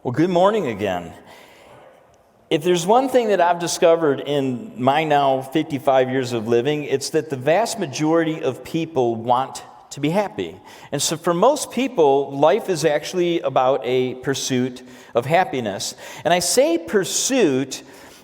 Well, good morning again. If there's one thing that I've discovered in my now 55 years of living, it's that the vast majority of people want to be happy. And so for most people, life is actually about a pursuit of happiness. And I say pursuit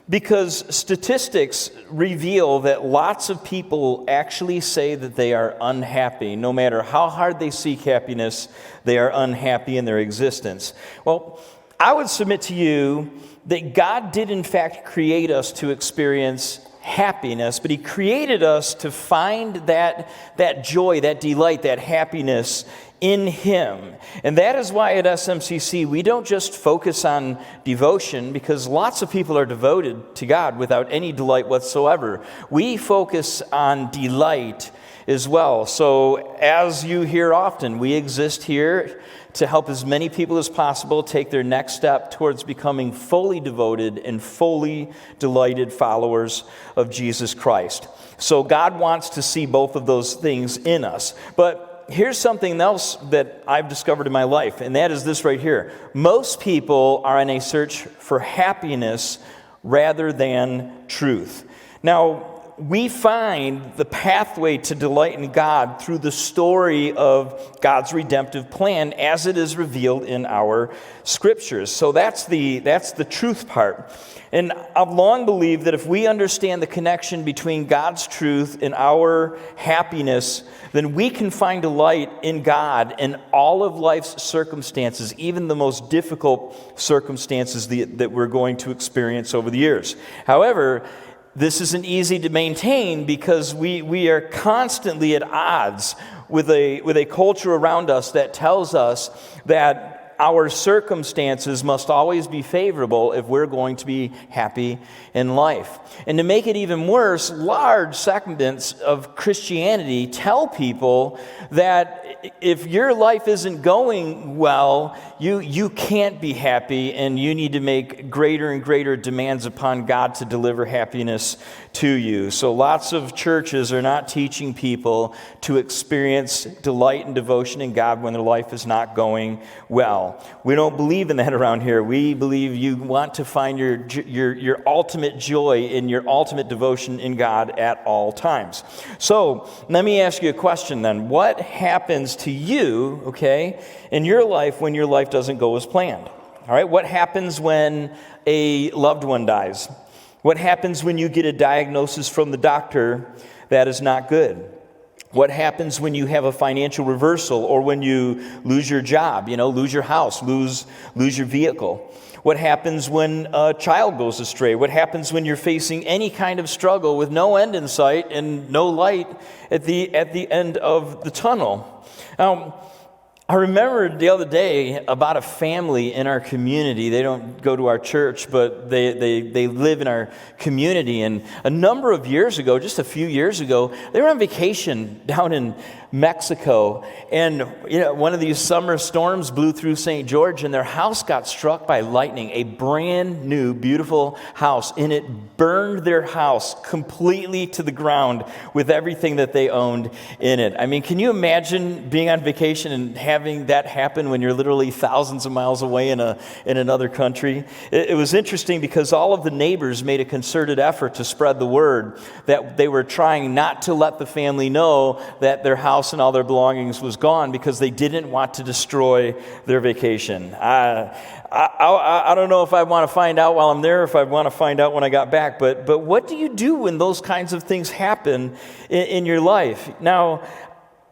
because statistics reveal that lots of people actually say that they are unhappy. No matter how hard they seek happiness, they are unhappy in their existence. Well, I would submit to you that God did in fact create us to experience happiness, but He created us to find that joy, that delight, that happiness in Him. And that is why at SMCC we don't just focus on devotion, because lots of people are devoted to God without any delight whatsoever. We focus on delight as well. So as you hear often, we exist here to help as many people as possible take their next step towards becoming fully devoted and fully delighted followers of Jesus Christ. So God wants to see both of those things in us. But here's something else that I've discovered in my life, and that is this right here. Most people are in a search for happiness rather than truth. Now, we find the pathway to delight in God through the story of God's redemptive plan as it is revealed in our scriptures. So that's the truth part. And I've long believed that if we understand the connection between God's truth and our happiness, then we can find delight in God in all of life's circumstances, even the most difficult circumstances that we're going to experience over the years. However, this isn't easy to maintain because we are constantly at odds with a culture around us that tells us that our circumstances must always be favorable if we're going to be happy in life. And to make it even worse, large segments of Christianity tell people that if your life isn't going well, you can't be happy, and you need to make greater and greater demands upon God to deliver happiness to you. So lots of churches are not teaching people to experience delight and devotion in God when their life is not going well. We don't believe in that around here. We believe you want to find your ultimate joy in your ultimate devotion in God at all times. So let me ask you a question then. What happens to you, okay, in your life when your life doesn't go as planned? All right, what happens when a loved one dies? What happens when you get a diagnosis from the doctor that is not good? What happens when you have a financial reversal, or when you lose your job, lose your house, lose your vehicle? What happens when a child goes astray? What happens when you're facing any kind of struggle with no end in sight and no light at the end of the tunnel? Now, I remembered the other day about a family in our community. They don't go to our church, but they live in our community. And a number of years ago, just a few years ago, they were on vacation down in Mexico. And one of these summer storms blew through St. George, and their house got struck by lightning. A brand new, beautiful house. And it burned their house completely to the ground with everything that they owned in it. I mean, can you imagine being on vacation and having that happen when you're literally thousands of miles away in another country? It was interesting because all of the neighbors made a concerted effort to spread the word that they were trying not to let the family know that their house and all their belongings was gone, because they didn't want to destroy their vacation. I don't know if I want to find out while I'm there, or if I want to find out when I got back, but what do you do when those kinds of things happen in your life? Now,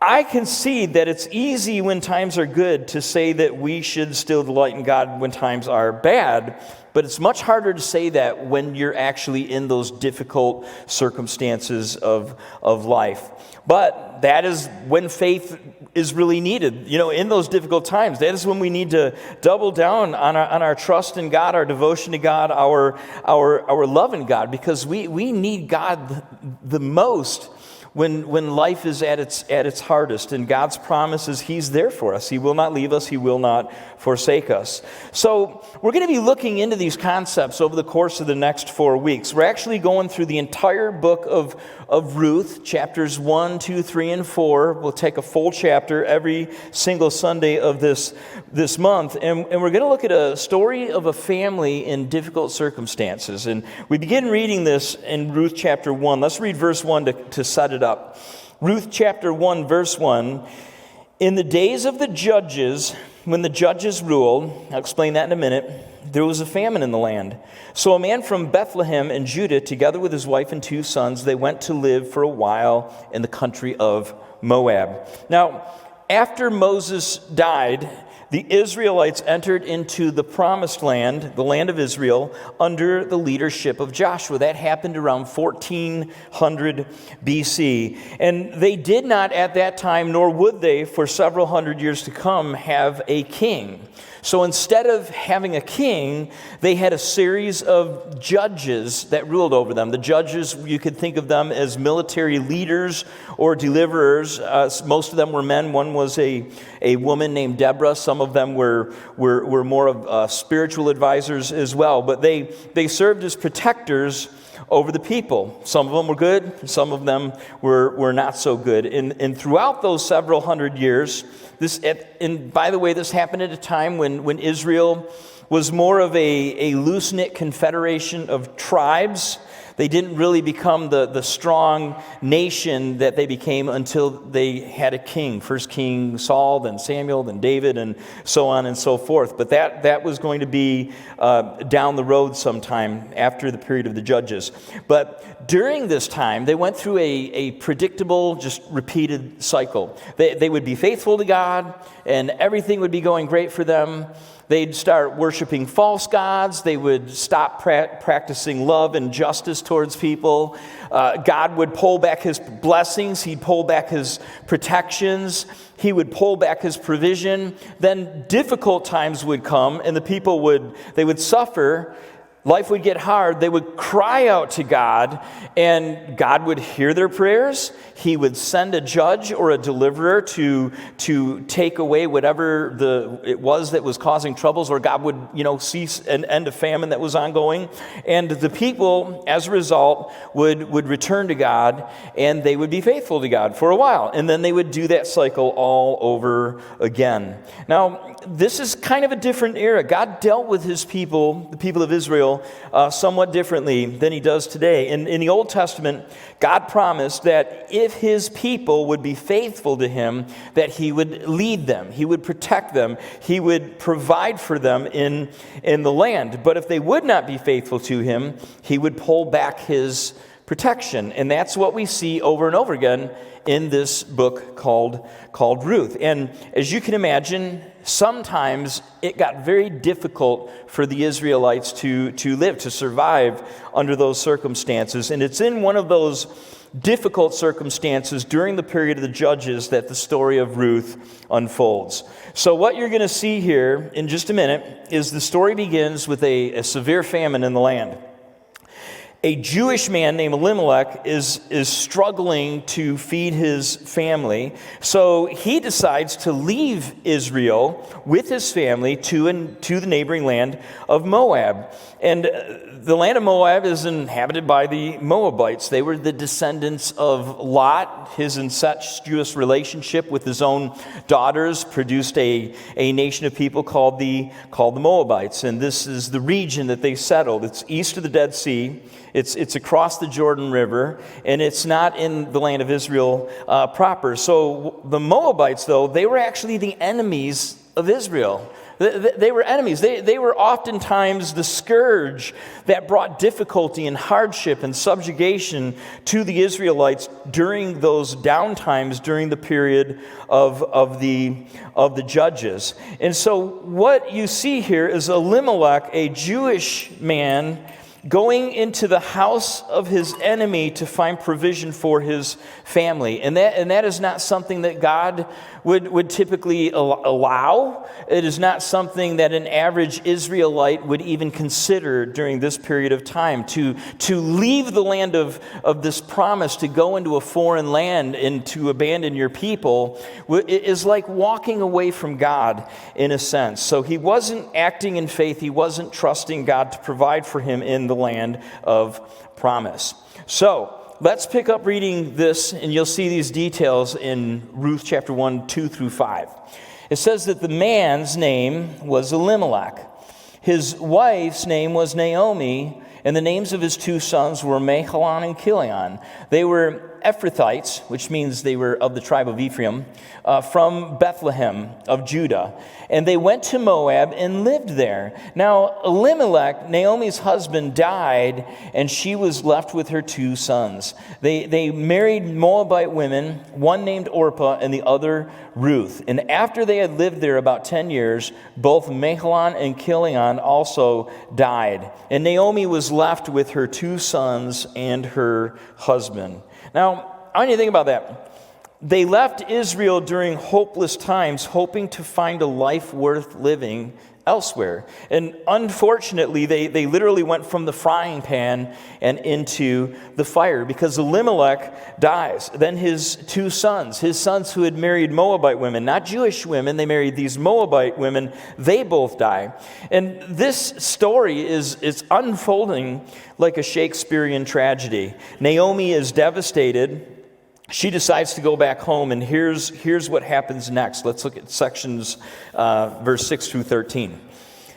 I can see that it's easy when times are good to say that we should still delight in God when times are bad, but it's much harder to say that when you're actually in those difficult circumstances of life. But that is when faith is really needed. In those difficult times, that is when we need to double down on our trust in God, our devotion to God, our love in God, because we need God the most when life is at its hardest, and God's promise is He's there for us. He will not leave us. He will not forsake us. So we're going to be looking into these concepts over the course of the next 4 weeks. We're actually going through the entire book of Ruth, chapters 1, 2, 3, and 4. We'll take a full chapter every single Sunday of this month, and we're going to look at a story of a family in difficult circumstances. And we begin reading this in Ruth chapter 1. Let's read verse 1 to set it up. Ruth chapter 1, verse 1. In the days of the judges, when the judges ruled, I'll explain that in a minute, there was a famine in the land. So a man from Bethlehem in Judah, together with his wife and 2 sons, they went to live for a while in the country of Moab. Now, after Moses died, the Israelites entered into the promised land, the land of Israel, under the leadership of Joshua. That happened around 1400 BC. And they did not at that time, nor would they for several hundred years to come, have a king. So instead of having a king, they had a series of judges that ruled over them. The judges, you could think of them as military leaders or deliverers. Most of them were men. One was a woman named Deborah. Some of them were more of spiritual advisors as well. But they served as protectors over the people. Some of them were good. Some of them were not so good. And throughout those several hundred years, and by the way, this happened at a time when Israel was more of a loose-knit confederation of tribes. They didn't really become the strong nation that they became until they had a king. First King Saul, then Samuel, then David, and so on and so forth. But that was going to be down the road sometime after the period of the judges. But during this time, they went through a predictable, just repeated cycle. They would be faithful to God, and everything would be going great for them. They'd start worshiping false gods. They would stop practicing love and justice towards people. God would pull back His blessings. He'd pull back His protections. He would pull back His provision. Then difficult times would come, and the people would suffer. Life would get hard. They would cry out to God, and God would hear their prayers. He would send a judge or a deliverer to take away whatever it was that was causing troubles, or God would, cease and end a famine that was ongoing. And the people, as a result, would return to God, and they would be faithful to God for a while. And then they would do that cycle all over again. Now, this is kind of a different era. God dealt with His people, the people of Israel, somewhat differently than He does today. In the Old Testament, God promised that if His people would be faithful to Him, that He would lead them, He would protect them, He would provide for them in the land. But if they would not be faithful to Him, He would pull back His protection. And that's what we see over and over again in this book called Ruth. And as you can imagine, sometimes it got very difficult for the Israelites to live, to survive under those circumstances. And it's in one of those difficult circumstances during the period of the judges that the story of Ruth unfolds. So what you're going to see here in just a minute is the story begins with a severe famine in the land. A Jewish man named Elimelech is struggling to feed his family, so he decides to leave Israel with his family to the neighboring land of Moab. And the land of Moab is inhabited by the Moabites. They were the descendants of Lot. His incestuous relationship with his own daughters produced a nation of people called the Moabites. And this is the region that they settled. It's east of the Dead Sea. It's across the Jordan River, and it's not in the land of Israel proper. So the Moabites, though, they were actually the enemies of Israel. They were enemies. They were oftentimes the scourge that brought difficulty and hardship and subjugation to the Israelites during those downtimes during the period of the judges. And so what you see here is Elimelech, a Jewish man, going into the house of his enemy to find provision for his family. And that is not something that God would typically allow. It is not something that an average Israelite would even consider during this period of time. To leave the land of this promise, to go into a foreign land and to abandon your people, is like walking away from God in a sense. So he wasn't acting in faith. He wasn't trusting God to provide for him in the land of promise. So let's pick up reading this, and you'll see these details in Ruth chapter 1, 2 through 5. It says that the man's name was Elimelech. His wife's name was Naomi, and the names of his two sons were Mahlon and Chilion. They were Ephrathites, which means they were of the tribe of Ephraim, from Bethlehem of Judah. And they went to Moab and lived there. Now Elimelech, Naomi's husband, died, and she was left with her two sons. They married Moabite women, one named Orpah and the other Ruth. And after they had lived there about 10 years, both Mahlon and Chilion also died. And Naomi was left with her two sons and her husband. Now, I want you to think about that. They left Israel during hopeless times, hoping to find a life worth living elsewhere. And unfortunately, they literally went from the frying pan and into the fire, because Elimelech dies. Then his two sons, who had married Moabite women, not Jewish women, they married these Moabite women, they both die. And this story is unfolding like a Shakespearean tragedy. Naomi is devastated. She decides to go back home, and here's what happens next. Let's look at sections, verse 6 through 13. It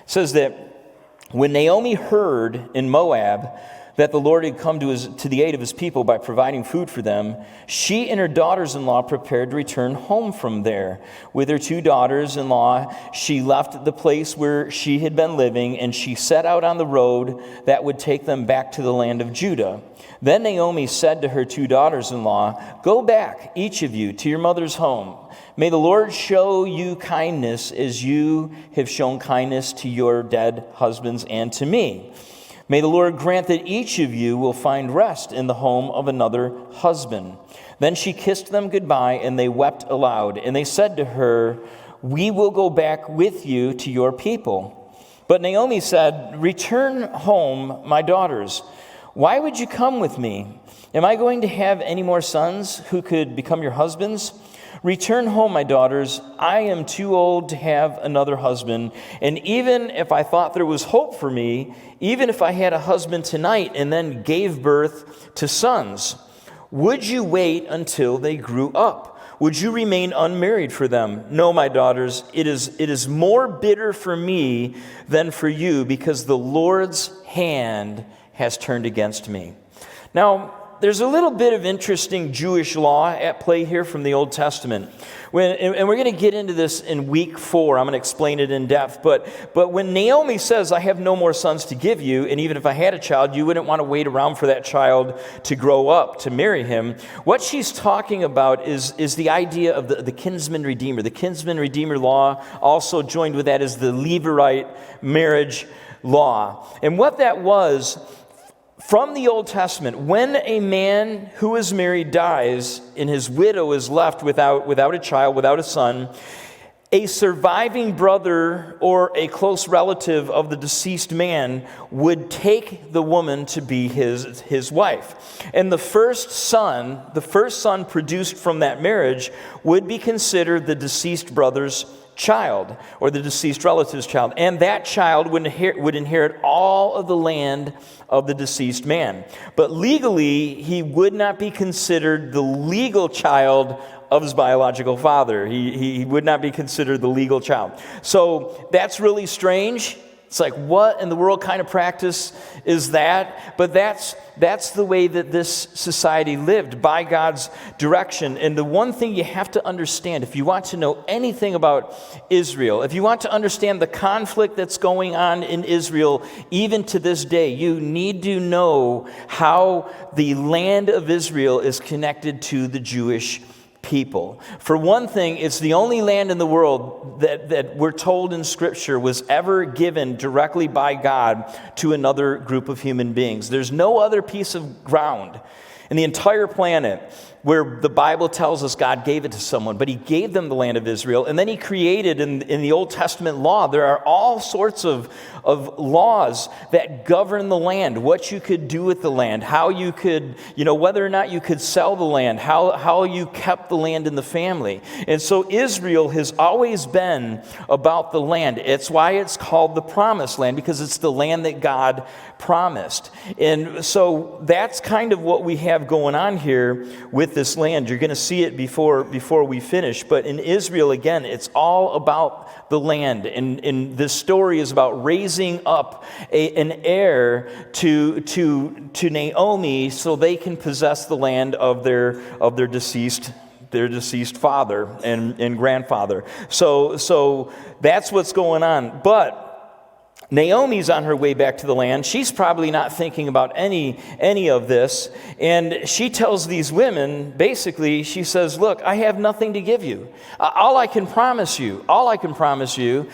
says that when Naomi heard in Moab that the Lord had come to the aid of his people by providing food for them, she and her daughters-in-law prepared to return home from there. With her two daughters-in-law, she left the place where she had been living, and she set out on the road that would take them back to the land of Judah. Then Naomi said to her two daughters-in-law, "Go back, each of you, to your mother's home. May the Lord show you kindness as you have shown kindness to your dead husbands and to me. May the Lord grant that each of you will find rest in the home of another husband." Then she kissed them goodbye, and they wept aloud. And they said to her, "We will go back with you to your people." But Naomi said, "Return home, my daughters. Why would you come with me? Am I going to have any more sons who could become your husbands? Return home, my daughters. I am too old to have another husband. And even if I thought there was hope for me, even if I had a husband tonight and then gave birth to sons, would you wait until they grew up? Would you remain unmarried for them? No, my daughters, it is more bitter for me than for you, because the Lord's hand has turned against me." Now, there's a little bit of interesting Jewish law at play here from the Old Testament. And we're going to get into this in week 4. I'm going to explain it in depth. But when Naomi says, "I have no more sons to give you, and even if I had a child, you wouldn't want to wait around for that child to grow up, to marry him," what she's talking about is the idea of the kinsman redeemer. The kinsman redeemer law, also joined with that, is the Levirate marriage law. And what that was, from the Old Testament, when a man who is married dies and his widow is left without a child, without a son, a surviving brother or a close relative of the deceased man would take the woman to be his wife. And the first son produced from that marriage would be considered the deceased brother's child, or the deceased relative's child, and that child would inherit all of the land of the deceased man. But legally, he would not be considered the legal child of his biological father. He would not be considered the legal child. So that's really strange. It's like, what in the world kind of practice is that? But that's the way that this society lived, by God's direction. And the one thing you have to understand, if you want to know anything about Israel, if you want to understand the conflict that's going on in Israel, even to this day, you need to know how the land of Israel is connected to the Jewish people. For one thing, it's the only land in the world that we're told in Scripture was ever given directly by God to another group of human beings. There's no other piece of ground in the entire planet where the Bible tells us God gave it to someone, but he gave them the land of Israel. And then he created in the Old Testament law, there are all sorts of laws that govern the land, what you could do with the land, how you could, whether or not you could sell the land, how you kept the land in the family. And so Israel has always been about the land. It's why it's called the Promised Land, because it's the land that God promised. And so that's kind of what we have going on here with this land. You're going to see it before we finish. But in Israel, again, it's all about the land. And this story is about raising up an heir to Naomi so they can possess the land of their deceased father and grandfather. So that's what's going on. But Naomi's on her way back to the land. She's probably not thinking about any of this. And she tells these women, basically, she says, look, I have nothing to give you. All I can promise you,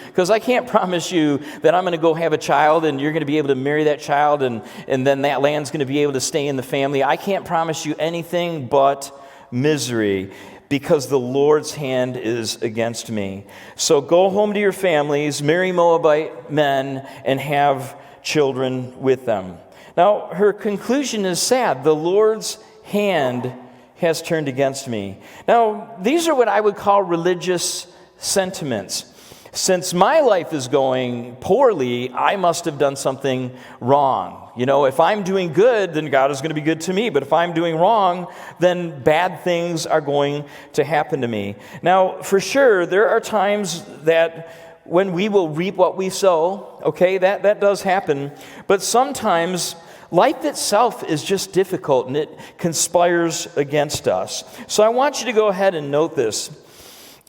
because I can't promise you that I'm going to go have a child and you're going to be able to marry that child and then that land's going to be able to stay in the family. I can't promise you anything but misery, because the Lord's hand is against me. So go home to your families, marry Moabite men, and have children with them. Now, her conclusion is sad. The Lord's hand has turned against me. Now, these are what I would call religious sentiments. Since my life is going poorly, I must have done something wrong. If I'm doing good, then God is going to be good to me. But if I'm doing wrong, then bad things are going to happen to me. Now, for sure, there are times that when we will reap what we sow, okay, that does happen. But sometimes life itself is just difficult and it conspires against us. So I want you to go ahead and note this.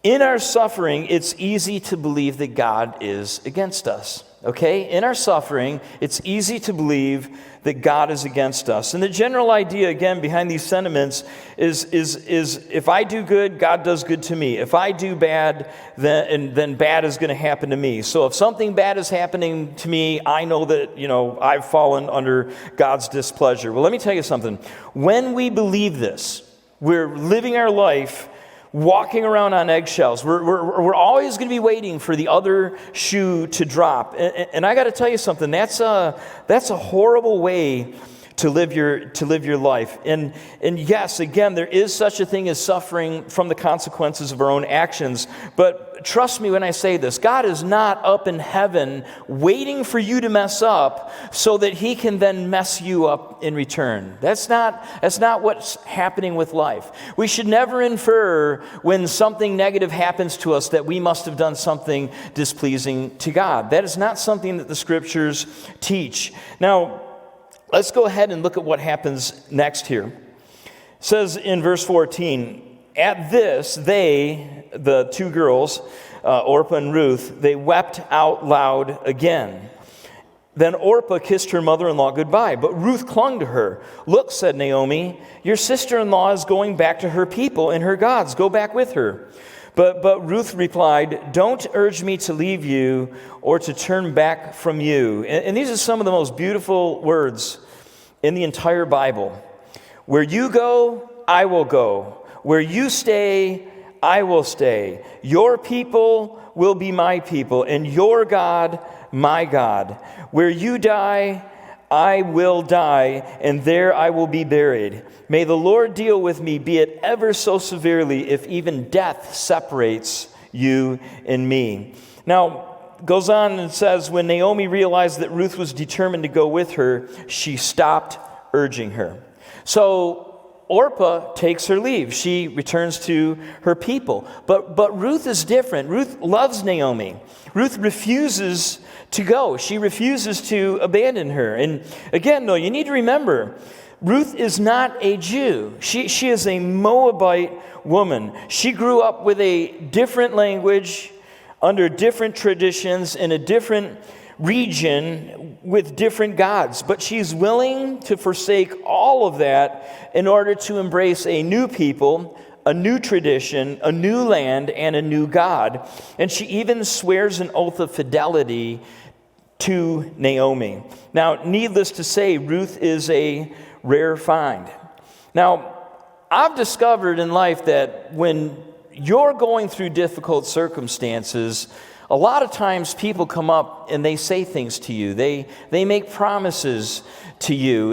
In our suffering, it's easy to believe that God is against us. Okay? In our suffering, it's easy to believe that God is against us. And the general idea, again, behind these sentiments is if I do good, God does good to me. If I do bad, then bad is going to happen to me. So if something bad is happening to me, I know that, I've fallen under God's displeasure. Well, let me tell you something. When we believe this, we're living our life walking around on eggshells. We're always going to be waiting for the other shoe to drop. And I got to tell you something. That's a horrible way to live your life. And yes, again, there is such a thing as suffering from the consequences of our own actions. But trust me when I say this, God is not up in heaven waiting for you to mess up so that he can then mess you up in return. That's not what's happening with life. We should never infer when something negative happens to us that we must have done something displeasing to God. That is not something that the Scriptures teach. Now, let's go ahead and look at what happens next here. It says in verse 14, at this, they, the two girls, Orpah and Ruth, they wept out loud again. Then Orpah kissed her mother-in-law goodbye, but Ruth clung to her. Look, said Naomi, your sister-in-law is going back to her people and her gods. Go back with her. But Ruth replied, don't urge me to leave you or to turn back from you. And these are some of the most beautiful words in the entire Bible. Where you go, I will go. Where you stay, I will stay. Your people will be my people, and your God, my God. Where you die, I will die, and there I will be buried. May the Lord deal with me, be it ever so severely, if even death separates you and me. Now, goes on and says, when Naomi realized that Ruth was determined to go with her, she stopped urging her. So Orpah takes her leave. She returns to her people. But Ruth is different. Ruth loves Naomi. Ruth refuses to go. She refuses to abandon her. And again, though, you need to remember, Ruth is not a Jew. She is a Moabite woman. She grew up with a different language, under different traditions, in a different region with different gods. But she's willing to forsake all of that in order to embrace a new people, a new tradition, a new land, and a new God. And she even swears an oath of fidelity to Naomi. Now, needless to say, Ruth is a rare find. Now, I've discovered in life that when you're going through difficult circumstances, a lot of times people come up and they say things to you. They make promises to you.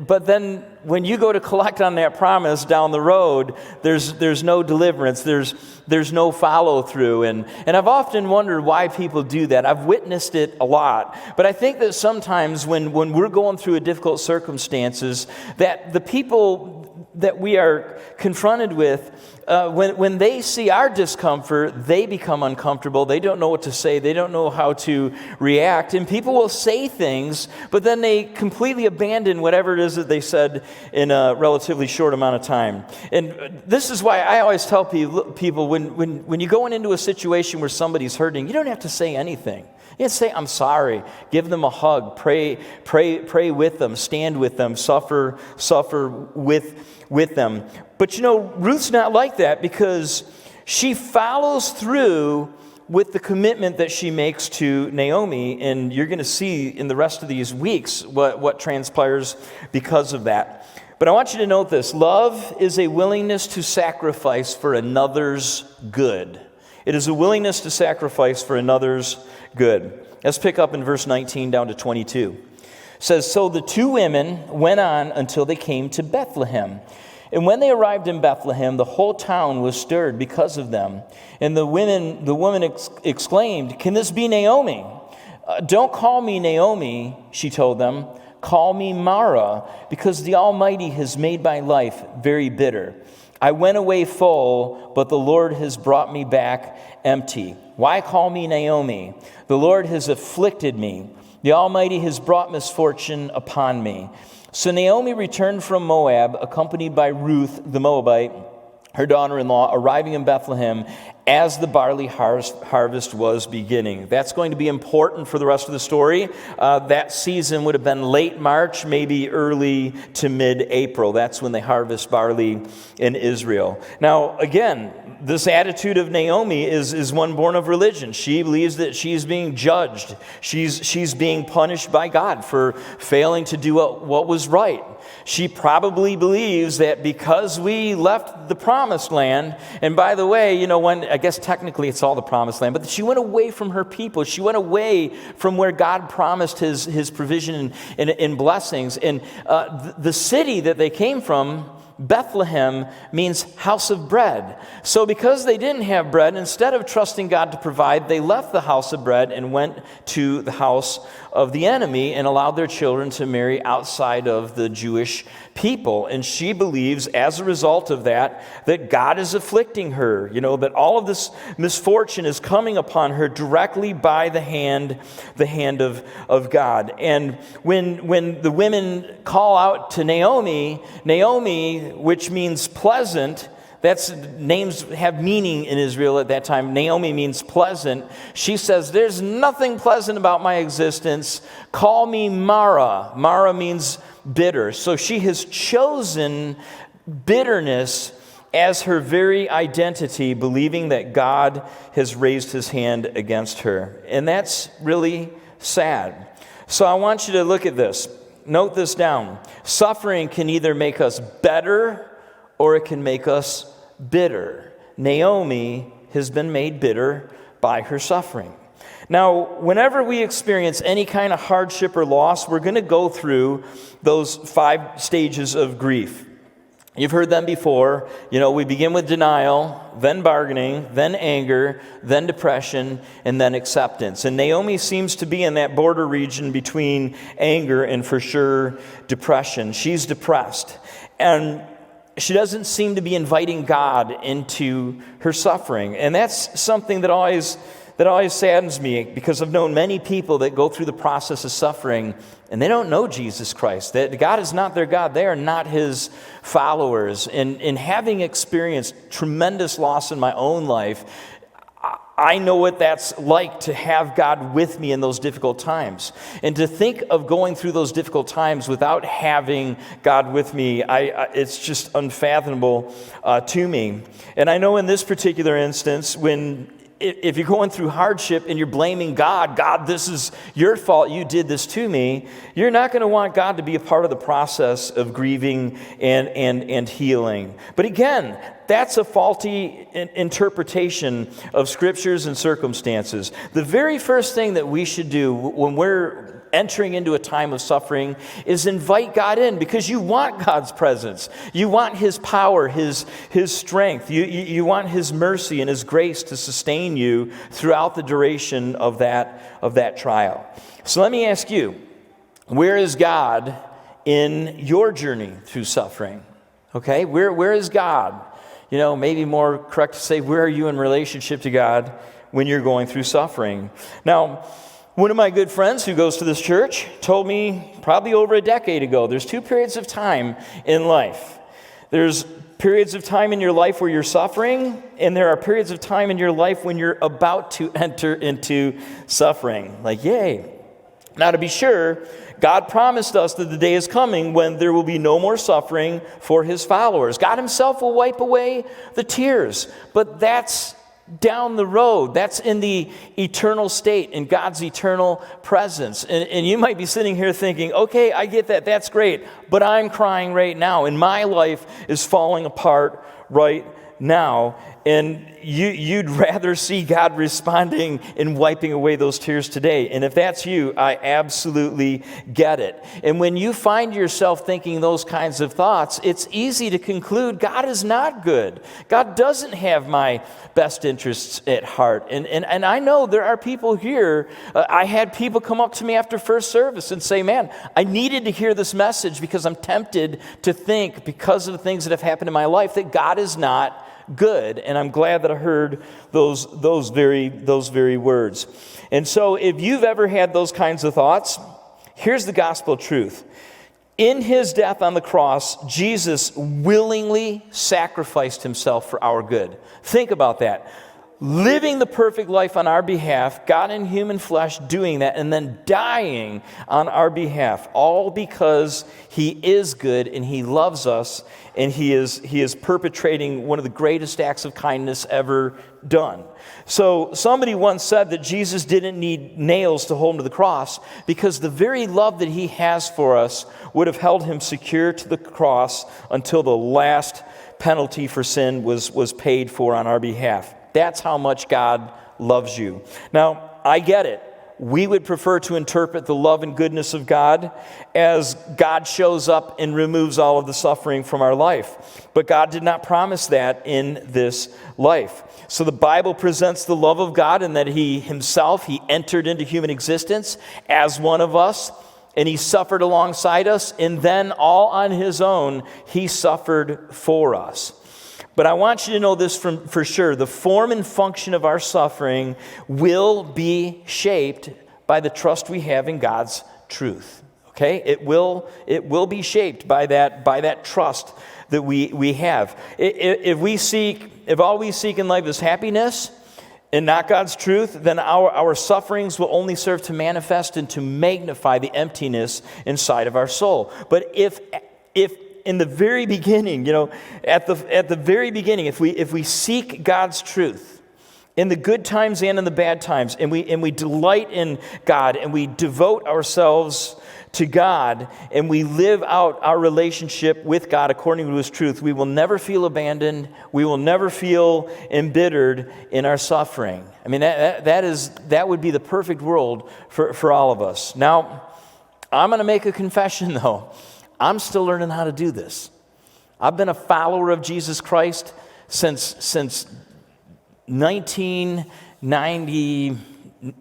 But then when you go to collect on that promise down the road, there's no deliverance. There's no follow through. And I've often wondered why people do that. I've witnessed it a lot. But I think that sometimes when we're going through a difficult circumstances, that the people that we are confronted with, when they see our discomfort, they become uncomfortable. They don't know what to say. They don't know how to react. And people will say things, but then they completely abandon whatever it is that they said in a relatively short amount of time. And this is why I always tell people when you're going into a situation where somebody's hurting, you don't have to say anything. You have to say, I'm sorry. Give them a hug. Pray with them. Stand with them. Suffer with them. But Ruth's not like that, because she follows through with the commitment that she makes to Naomi, and you're going to see in the rest of these weeks what transpires because of that. But I want you to note this. Love is a willingness to sacrifice for another's good. It is a willingness to sacrifice for another's good. Let's pick up in verse 19 down to 22. It says, so the two women went on until they came to Bethlehem. And when they arrived in Bethlehem, the whole town was stirred because of them. And the woman exclaimed, can this be Naomi? Don't call me Naomi, she told them. Call me Mara, because the Almighty has made my life very bitter. I went away full, but the Lord has brought me back empty. Why call me Naomi? The Lord has afflicted me. The Almighty has brought misfortune upon me. So Naomi returned from Moab, accompanied by Ruth the Moabite, her daughter-in-law, arriving in Bethlehem as the barley harvest was beginning. That's going to be important for the rest of the story. That season would have been late March, maybe early to mid-April. That's when they harvest barley in Israel. Now, again, this attitude of Naomi is one born of religion. She believes that she's being judged. She's being punished by God for failing to do what was right. She probably believes that because we left the promised land, and by the way, I guess technically it's all the promised land, but she went away from her people. She went away from where God promised his provision and blessings. And the city that they came from, Bethlehem, means house of bread. So because they didn't have bread, instead of trusting God to provide, they left the house of bread and went to the house of the enemy and allowed their children to marry outside of the Jewish people. And she believes, as a result of that God is afflicting her, that all of this misfortune is coming upon her directly by the hand of God. And when the women call out to Naomi, which means pleasant, that's names have meaning in Israel at that time. Naomi means pleasant. She says, there's nothing pleasant about my existence. Call me Mara. Mara means bitter. So she has chosen bitterness as her very identity, believing that God has raised his hand against her. And that's really sad. So I want you to look at this. Note this down. Suffering can either make us better or it can make us bitter. Naomi has been made bitter by her suffering. Now, whenever we experience any kind of hardship or loss, we're going to go through those 5 stages of grief. You've heard them before. We begin with denial, then bargaining, then anger, then depression, and then acceptance. And Naomi seems to be in that border region between anger and, for sure, depression. She's depressed. And she doesn't seem to be inviting God into her suffering. And that's something that always saddens me, because I've known many people that go through the process of suffering and they don't know Jesus Christ. That God is not their God. They are not his followers. And having experienced tremendous loss in my own life, I know what that's like to have God with me in those difficult times. And to think of going through those difficult times without having God with me, it's just unfathomable to me. And I know in this particular instance, if you're going through hardship and you're blaming God, this is your fault, you did this to me, you're not going to want God to be a part of the process of grieving and healing. But again, that's a faulty interpretation of scriptures and circumstances. The very first thing that we should do when we're entering into a time of suffering is invite God in, because you want God's presence. You want His power, His strength. You want His mercy and His grace to sustain you throughout the duration of that trial. So let me ask you, where is God in your journey through suffering? Okay, where is God? Maybe more correct to say, where are you in relationship to God when you're going through suffering? Now, one of my good friends who goes to this church told me probably over a decade ago, there's two periods of time in life. There's periods of time in your life where you're suffering, and there are periods of time in your life when you're about to enter into suffering. Like, yay. Now, to be sure, God promised us that the day is coming when there will be no more suffering for His followers. God Himself will wipe away the tears, but that's down the road. That's in the eternal state, in God's eternal presence. And you might be sitting here thinking, okay, I get that, that's great, but I'm crying right now, and my life is falling apart right now. And you'd rather see God responding and wiping away those tears today. And if that's you, I absolutely get it. And when you find yourself thinking those kinds of thoughts, it's easy to conclude God is not good. God doesn't have my best interests at heart. And I know there are people here, I had people come up to me after first service and say, man, I needed to hear this message because I'm tempted to think, because of the things that have happened in my life, that God is not good. And I'm glad that I heard those very words. And so if you've ever had those kinds of thoughts, here's the gospel truth. In His death on the cross, Jesus willingly sacrificed Himself for our good. Think about that. Living the perfect life on our behalf, God in human flesh doing that, and then dying on our behalf, all because He is good and He loves us, and He is perpetrating one of the greatest acts of kindness ever done. So somebody once said that Jesus didn't need nails to hold Him to the cross, because the very love that He has for us would have held Him secure to the cross until the last penalty for sin was paid for on our behalf. That's how much God loves you. Now, I get it. We would prefer to interpret the love and goodness of God as God shows up and removes all of the suffering from our life. But God did not promise that in this life. So the Bible presents the love of God in that He Himself, He entered into human existence as one of us, and He suffered alongside us, and then all on His own, He suffered for us. But I want you to know this for sure. The form and function of our suffering will be shaped by the trust we have in God's truth. Okay? It will be shaped by that trust that we have. If all we seek in life is happiness and not God's truth, then our sufferings will only serve to manifest and to magnify the emptiness inside of our soul. But if in the very beginning, at the very beginning, if we seek God's truth in the good times and in the bad times, and we delight in God, and we devote ourselves to God, and we live out our relationship with God according to His truth, we will never feel abandoned. We will never feel embittered in our suffering. I mean, that would be the perfect world for all of us. Now, I'm going to make a confession, though. I'm still learning how to do this. I've been a follower of Jesus Christ since 1990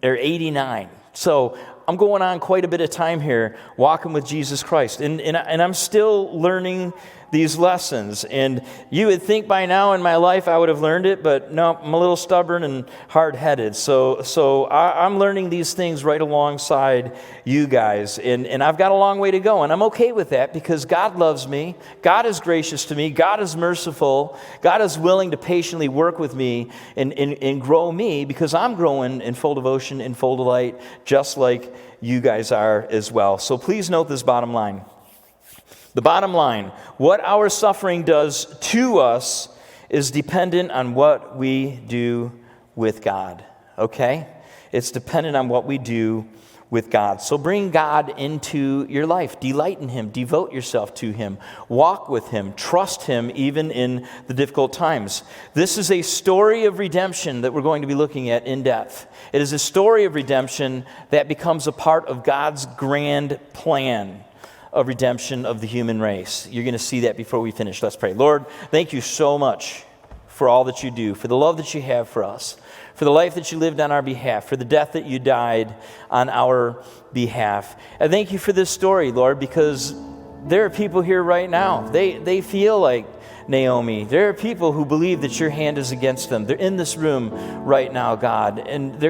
or 89. So I'm going on quite a bit of time here walking with Jesus Christ. And I'm still learning these lessons. And you would think by now in my life I would have learned it, but no, I'm a little stubborn and hard-headed. So I'm learning these things right alongside you guys. And I've got a long way to go. And I'm okay with that because God loves me. God is gracious to me. God is merciful. God is willing to patiently work with me and grow me because I'm growing in full devotion, in full delight, just like you guys are as well. So please note this bottom line. The bottom line, what our suffering does to us is dependent on what we do with God, okay? It's dependent on what we do with God. So bring God into your life. Delight in Him. Devote yourself to Him. Walk with Him. Trust Him even in the difficult times. This is a story of redemption that we're going to be looking at in depth. It is a story of redemption that becomes a part of God's grand plan of redemption of the human race. You're going to see that before we finish. Let's pray. Lord, thank you so much for all that you do, for the love that you have for us, for the life that you lived on our behalf, for the death that you died on our behalf. And thank you for this story, Lord, because there are people here right now. They feel like Naomi. There are people who believe that your hand is against them. They're in this room right now, God. And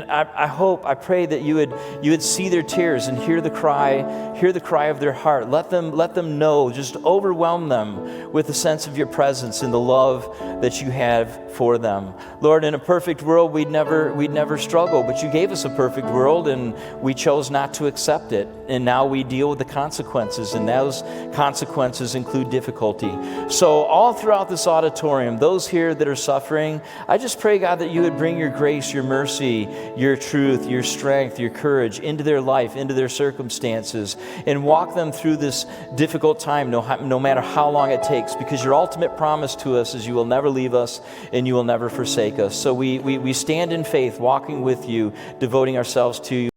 I pray that you would see their tears and hear the cry of their heart. Let them know, just overwhelm them with a sense of your presence and the love that you have for them. Lord, in a perfect world, we'd never struggle, but you gave us a perfect world and we chose not to accept it. And now we deal with the consequences, and those consequences include difficulty. So all throughout this auditorium, those here that are suffering, I just pray, God, that you would bring your grace, your mercy, your truth, your strength, your courage into their life, into their circumstances, and walk them through this difficult time, no matter how long it takes, because your ultimate promise to us is you will never leave us and you will never forsake us. So we stand in faith, walking with you, devoting ourselves to you.